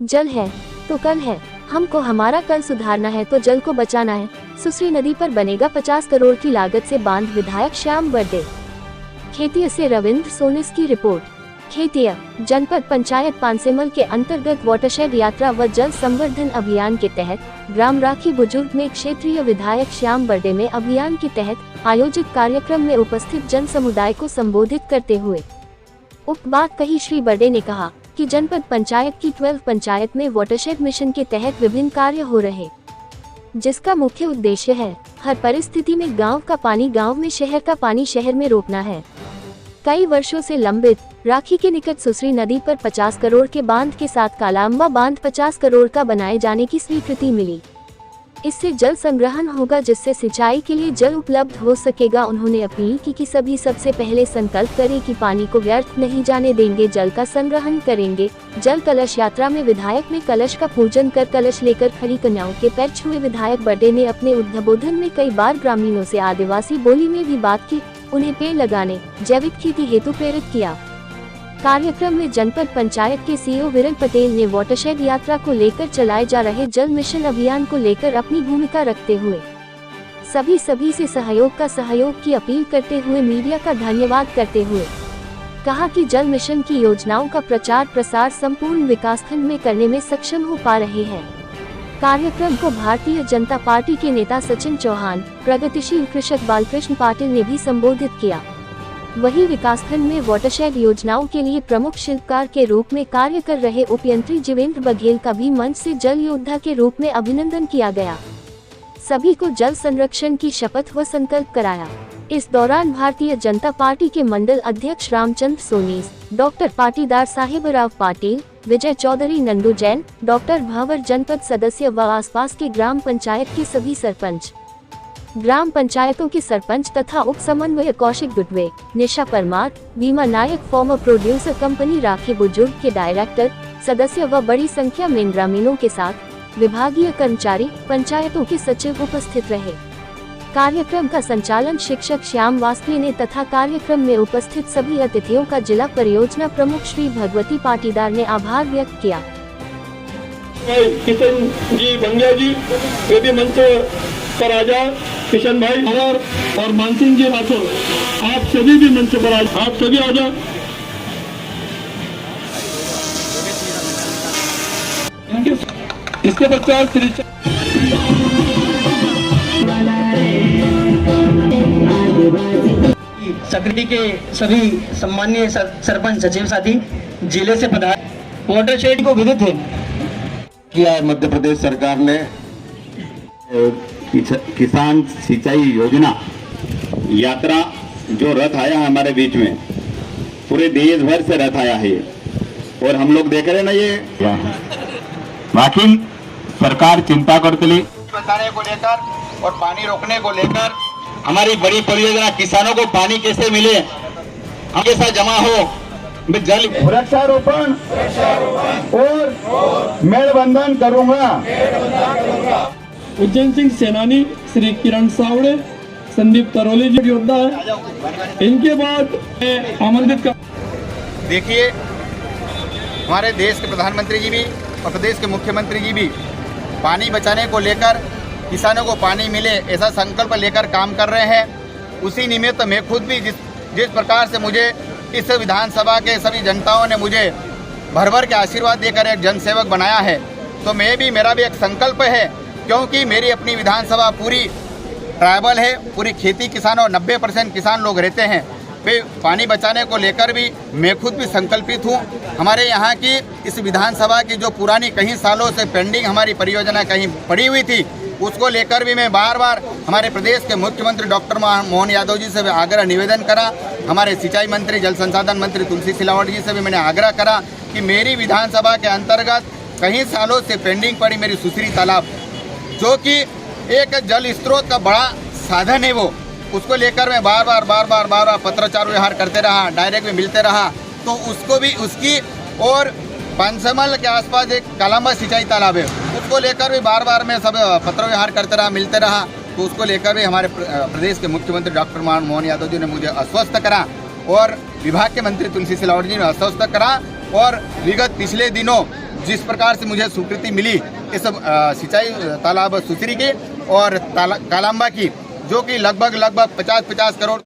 जल है तो कल है, हमको हमारा कल सुधारना है तो जल को बचाना है। सुसरी नदी पर बनेगा 50 करोड़ की लागत से बांध, विधायक श्याम बर्डे। खेतिया से रविंद्र सोनिस की रिपोर्ट। खेतिया जनपद पंचायत पानसेमल के अंतर्गत वाटरशेड यात्रा व जल संवर्धन अभियान के तहत ग्राम राखी बुजुर्ग में क्षेत्रीय विधायक श्याम बर्डे में अभियान के तहत आयोजित कार्यक्रम में उपस्थित जन समुदाय को संबोधित करते हुए उक्त बात कही। श्री बर्डे ने कहा कि जनपद पंचायत की 12 पंचायत में वाटरशेड मिशन के तहत विभिन्न कार्य हो रहे, जिसका मुख्य उद्देश्य है हर परिस्थिति में गांव का पानी गांव में, शहर का पानी शहर में रोकना है। कई वर्षों से लंबित राखी के निकट सुसरी नदी पर 50 करोड़ के बांध के साथ कालाअंबा बांध 50 करोड़ का बनाए जाने की स्वीकृति मिली। इससे जल संग्रहण होगा, जिससे सिंचाई के लिए जल उपलब्ध हो सकेगा। उन्होंने अपील की कि सभी सबसे पहले संकल्प करें कि पानी को व्यर्थ नहीं जाने देंगे, जल का संग्रहण करेंगे। जल कलश यात्रा में विधायक ने कलश का पूजन कर कलश लेकर खड़ी कन्याओं के पैर छुए। विधायक बर्डे ने अपने उद्बोधन में कई बार ग्रामीणों से आदिवासी बोली में भी बात की, उन्हें पेड़ लगाने, जैविक खेती हेतु प्रेरित किया। कार्यक्रम में जनपद पंचायत के सीईओ विरल पटेल ने वाटरशेड यात्रा को लेकर चलाए जा रहे जल मिशन अभियान को लेकर अपनी भूमिका रखते हुए सभी से सहयोग की अपील करते हुए मीडिया का धन्यवाद करते हुए कहा कि जल मिशन की योजनाओं का प्रचार प्रसार संपूर्ण विकासखंड में करने में सक्षम हो पा रहे हैं। कार्यक्रम को भारतीय जनता पार्टी के नेता सचिन चौहान, प्रगतिशील कृषक बालकृष्ण पाटिल ने भी संबोधित किया। वहीं विकासखंड में वाटरशेड योजनाओं के लिए प्रमुख शिल्पकार के रूप में कार्य कर रहे उपयंत्री जीवेंद्र बघेल का भी मंच से जल योद्धा के रूप में अभिनंदन किया गया। सभी को जल संरक्षण की शपथ व संकल्प कराया। इस दौरान भारतीय जनता पार्टी के मंडल अध्यक्ष रामचंद्र सोनीस, डॉक्टर पाटीदार साहेबराव पाटिल, विजय चौधरी, नंदू जैन, डॉक्टर भावर, जनपद सदस्य व आसपास के ग्राम पंचायत के सभी सरपंच, ग्राम पंचायतों के सरपंच तथा उप समन्वय कौशिक गुटवे, निशा परमार, बीमा नायक, फॉर्मर प्रोड्यूसर कंपनी राखी बुजुर्ग के डायरेक्टर, सदस्य व बड़ी संख्या में ग्रामीणों के साथ विभागीय कर्मचारी, पंचायतों के सचिव उपस्थित रहे। कार्यक्रम का संचालन शिक्षक श्याम वास्पी ने तथा कार्यक्रम में उपस्थित सभी अतिथियों का जिला परियोजना प्रमुख श्री भगवती पाटीदार ने आभार व्यक्त किया। किशन जी बंगिया जी वे भी मंच पर आ जाए। किशन भाई और मानसिंह जी राठौर, आप सभी भी मंच पर आप सभी आ जाओ। इसके पश्चात सक्रिय के सभी सम्मानीय सरपंच सचिव साथी, जिले से पधारे वाटरशेड को विदित है किया। मध्य प्रदेश सरकार ने किसान सिंचाई योजना यात्रा जो रथ आया है हमारे बीच में, पूरे देश भर से रथ आया है और हम लोग देख रहे हैं ना, ये बाकी सरकार चिंता करते लिए बचाने को लेकर और पानी रोकने को लेकर हमारी बड़ी परियोजना किसानों को पानी कैसे मिले, हमारे साथ जमा हो, जल वृक्षारोपण और मेलबंधन करूंगा। उज्जैन सिंह सेनानी, श्री किरण सावड़े, संदीप तरोली जी योद्धा है। इनके बाद आमंत्रित कर। देखिए, हमारे देश के प्रधानमंत्री जी भी और प्रदेश के मुख्यमंत्री जी भी पानी बचाने को लेकर, किसानों को पानी मिले ऐसा संकल्प लेकर काम कर रहे हैं। उसी निमित्त मैं खुद भी जिस प्रकार से मुझे इस विधानसभा के सभी जनताओं ने मुझे भर भर के आशीर्वाद देकर एक जनसेवक बनाया है, तो मेरा भी एक संकल्प है, क्योंकि मेरी अपनी विधानसभा पूरी ट्राइबल है, पूरी खेती किसान और 90% किसान लोग रहते हैं। वे पानी बचाने को लेकर भी मैं खुद भी संकल्पित हूँ। हमारे यहाँ की इस विधानसभा की जो पुरानी कई सालों से पेंडिंग हमारी परियोजना कहीं पड़ी हुई थी, उसको लेकर भी मैं बार बार हमारे प्रदेश के मुख्यमंत्री डॉक्टर मोहन यादव जी से आग्रह निवेदन करा। हमारे सिंचाई मंत्री, जल संसाधन मंत्री तुलसी सिलावट जी से भी मैंने आग्रह करा कि मेरी विधानसभा के अंतर्गत कई सालों से पेंडिंग पड़ी मेरी सुसरी तालाब, जो कि एक जल स्रोत का बड़ा साधन है, वो उसको लेकर मैं बार बार पत्राचार व्यवहार करते रहा, डायरेक्ट में मिलते रहा। तो उसको भी उसकी और पंचमल के आसपास एक कालांबा सिंचाई तालाब है, उसको लेकर भी बार मैं सब पत्र व्यवहार करते रहा, मिलते रहा। तो उसको लेकर भी हमारे प्रदेश के मुख्यमंत्री डॉक्टर मोहन यादव जी ने मुझे आश्वस्त करा और विभाग के मंत्री तुलसी सिलावट जी ने आश्वस्त करा। और विगत पिछले दिनों जिस प्रकार से मुझे स्वीकृति मिली इस सिंचाई तालाब सुसरी की और कालाम्बा की, जो कि लगभग 50 करोड़